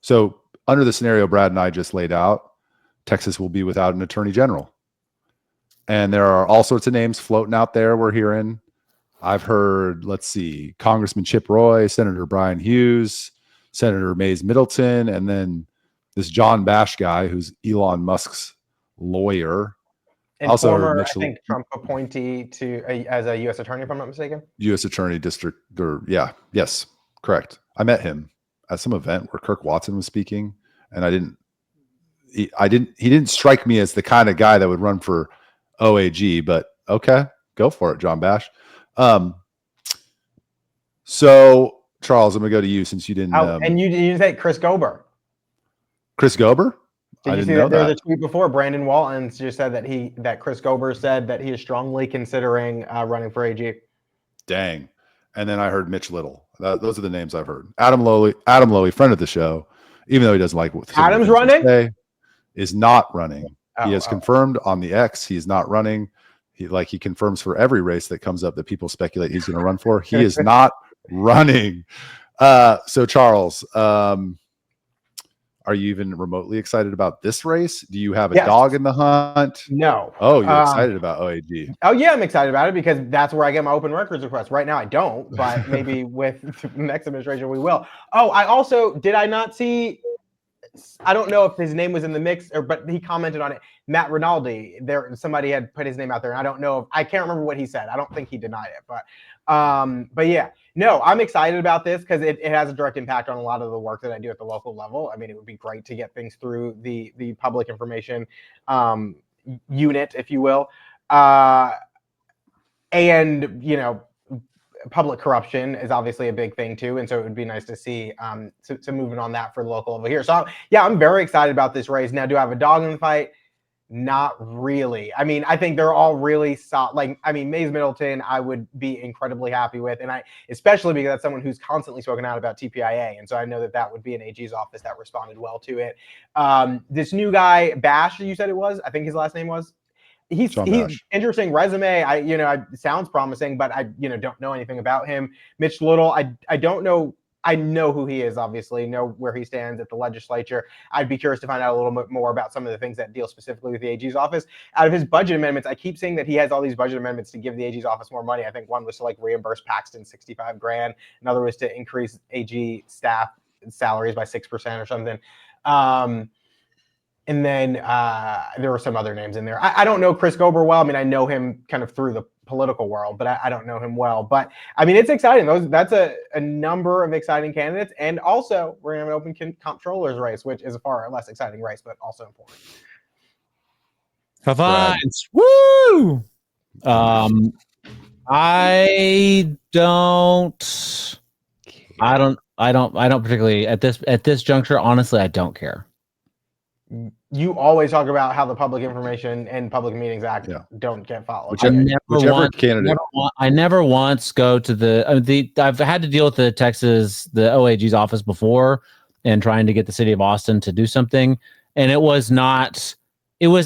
So under the scenario Brad and I just laid out, Texas will be without an attorney general. And there are all sorts of names floating out there we're hearing. I've heard, let's see, Congressman Chip Roy, Senator Brian Hughes, Senator Mays Middleton, and then this John Bash guy who's Elon Musk's lawyer. And also former, I think, Trump appointee as a U.S. attorney, if I'm not mistaken. U.S. attorney district, yes, correct. I met him at some event where Kirk Watson was speaking, and he didn't strike me as the kind of guy that would run for OAG, but okay, go for it, John Bash. So Charles, I'm gonna go to you since you didn't. And you didn't say Chris Gober. Chris Gober? Did you see that there was a tweet before? Brandon Walton just said that Chris Gober said that he is strongly considering running for AG. Dang. And then I heard Mitch Little. Those are the names I've heard. Adam Lowy, friend of the show, even though he doesn't like what Adam's running, is not running. He has confirmed on the X he's not running. He confirms for every race that comes up that people speculate he's going to run for. He is not running. So Charles, are you even remotely excited about this race? Do you have a dog in the hunt? No. Oh, you're excited about OAG. Oh yeah, I'm excited about it because that's where I get my open records request. Right now I don't, but maybe with the next administration we will. Oh, did I not see, I don't know if his name was in the mix, but he commented on it. Matt Rinaldi, somebody had put his name out there, and I don't know. I can't remember what he said. I don't think he denied it, but yeah, no, I'm excited about this because it has a direct impact on a lot of the work that I do at the local level. I mean, it would be great to get things through the public information unit, if you will, and public corruption is obviously a big thing too, and so it would be nice to see some movement on that for the local level here. So yeah, I'm very excited about this race. Now, do I have a dog in the fight? Not really. I mean, I think they're all really solid. Mays Middleton, I would be incredibly happy with, and especially because that's someone who's constantly spoken out about TPIA, and so I know that would be an AG's office that responded well to it. This new guy, Bash, you said it was. I think his last name was. He's interesting resume. It sounds promising, but I don't know anything about him. Mitch Little, I don't know. I know who he is, obviously, know where he stands at the legislature. I'd be curious to find out a little bit more about some of the things that deal specifically with the AG's office. Out of his budget amendments, I keep seeing that he has all these budget amendments to give the AG's office more money. I think one was to reimburse Paxton $65,000. Another was to increase AG staff salaries by 6% or something. And then there were some other names in there. I don't know Chris Gober well. I mean, I know him kind of through the political world, but I don't know him well. But I mean, it's exciting. That's a number of exciting candidates. And also, we're going to have an open comptroller's race, which is a far less exciting race, but also important. Provides. Woo! I don't particularly at this juncture, honestly, I don't care. You always talk about how the Public Information and Public Meetings Act don't get followed. I never once go to the I've had to deal with the OAG's office before and trying to get the city of Austin to do something. And it was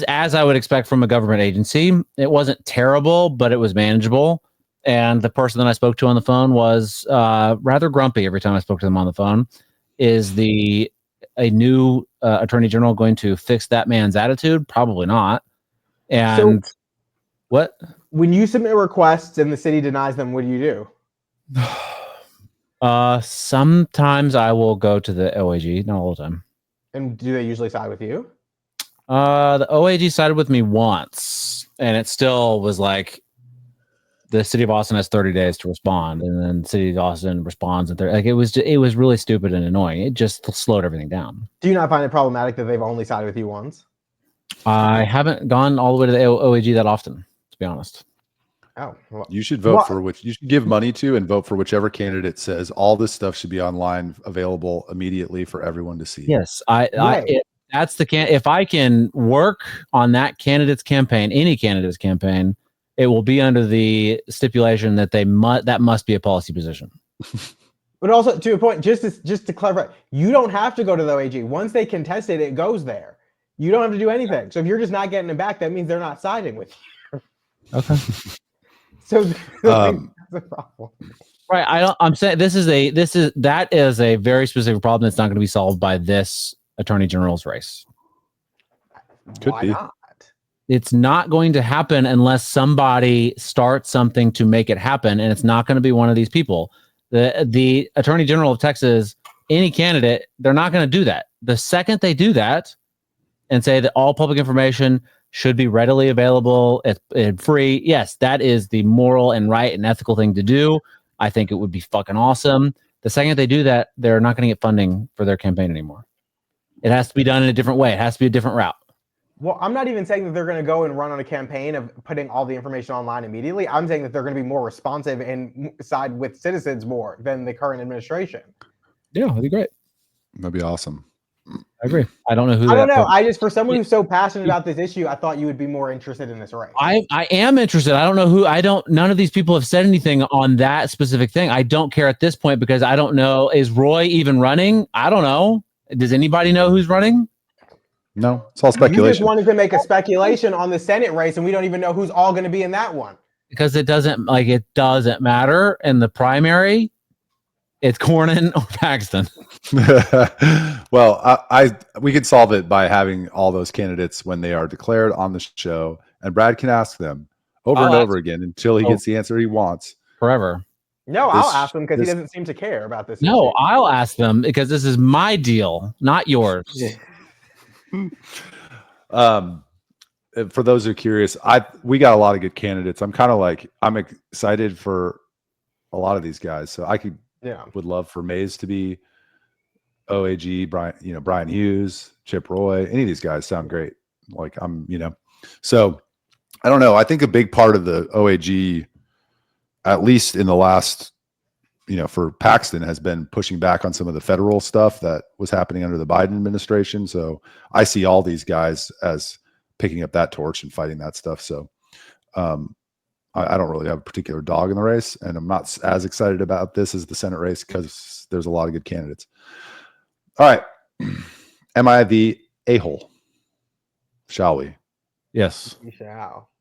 as I would expect from a government agency. It wasn't terrible, but it was manageable. And the person that I spoke to on the phone was rather grumpy every time I spoke to them on the phone. Is a new attorney general going to fix that man's attitude? Probably not. And what? When you submit requests and the city denies them, what do you do? Sometimes I will go to the OAG, not all the time. And do they usually side with you? The OAG sided with me once, and it still was the city of Austin has 30 days to respond, and then the city of Austin responds. And it was really stupid and annoying. It just slowed everything down. Do you not find it problematic that they've only sided with you once? I haven't gone all the way to the OAG that often, to be honest. Oh, well, you should vote you should give money to and vote for whichever candidate says all this stuff should be online, available immediately for everyone to see. Yes, if I can work on that candidate's campaign, any candidate's campaign, it will be under the stipulation that that must be a policy position. But also, to a point, just to clarify, you don't have to go to the OAG. Once they contest it, it goes there. You don't have to do anything. So if you're just not getting it back, that means they're not siding with you. Okay. So that's a problem. Right. I'm saying that is a very specific problem that's not going to be solved by this attorney general's race. Could Why be. not? It's not going to happen unless somebody starts something to make it happen, and it's not going to be one of these people. The attorney general of Texas, any candidate, they're not going to do that. The second they do that and say that all public information should be readily available and free, yes, that is the moral and right and ethical thing to do. I think it would be fucking awesome. The second they do that, they're not going to get funding for their campaign anymore. It has to be done in a different way. It has to be a different route. Well, I'm not even saying that they're going to go and run on a campaign of putting all the information online immediately. I'm saying that they're going to be more responsive and side with citizens more than the current administration. Yeah, that'd be great. That'd be awesome. I agree. I don't know who. I don't know. I just, for someone who's so passionate about this issue, I thought you would be more interested in this race. I am interested. I don't know who. None of these people have said anything on that specific thing. I don't care at this point because I don't know. Is Roy even running? I don't know. Does anybody know who's running? No, it's all You just speculation. wanted to make a speculation on the Senate race, and we don't even know who's all going to be in that one. Because it doesn't matter in the primary. It's Cornyn or Paxton. Well, we could solve it by having all those candidates when they are declared on the show, and Brad can ask them over and over again until he gets the answer he wants. Forever. No, I'll ask him because he doesn't seem to care about this. No, issue. I'll ask them because this is my deal, not yours. For those who are curious, we got a lot of good candidates. I'm excited for a lot of these guys. So would love for Mays to be OAG, Brian Hughes, Chip Roy. Any of these guys sound great. So I don't know. I think a big part of the OAG, at least in the last, for Paxton, has been pushing back on some of the federal stuff that was happening under the Biden administration. So I see all these guys as picking up that torch and fighting that stuff. So I don't really have a particular dog in the race, and I'm not as excited about this as the Senate race because there's a lot of good candidates. All right. Am I the a-hole? Shall we? Yes. You shall.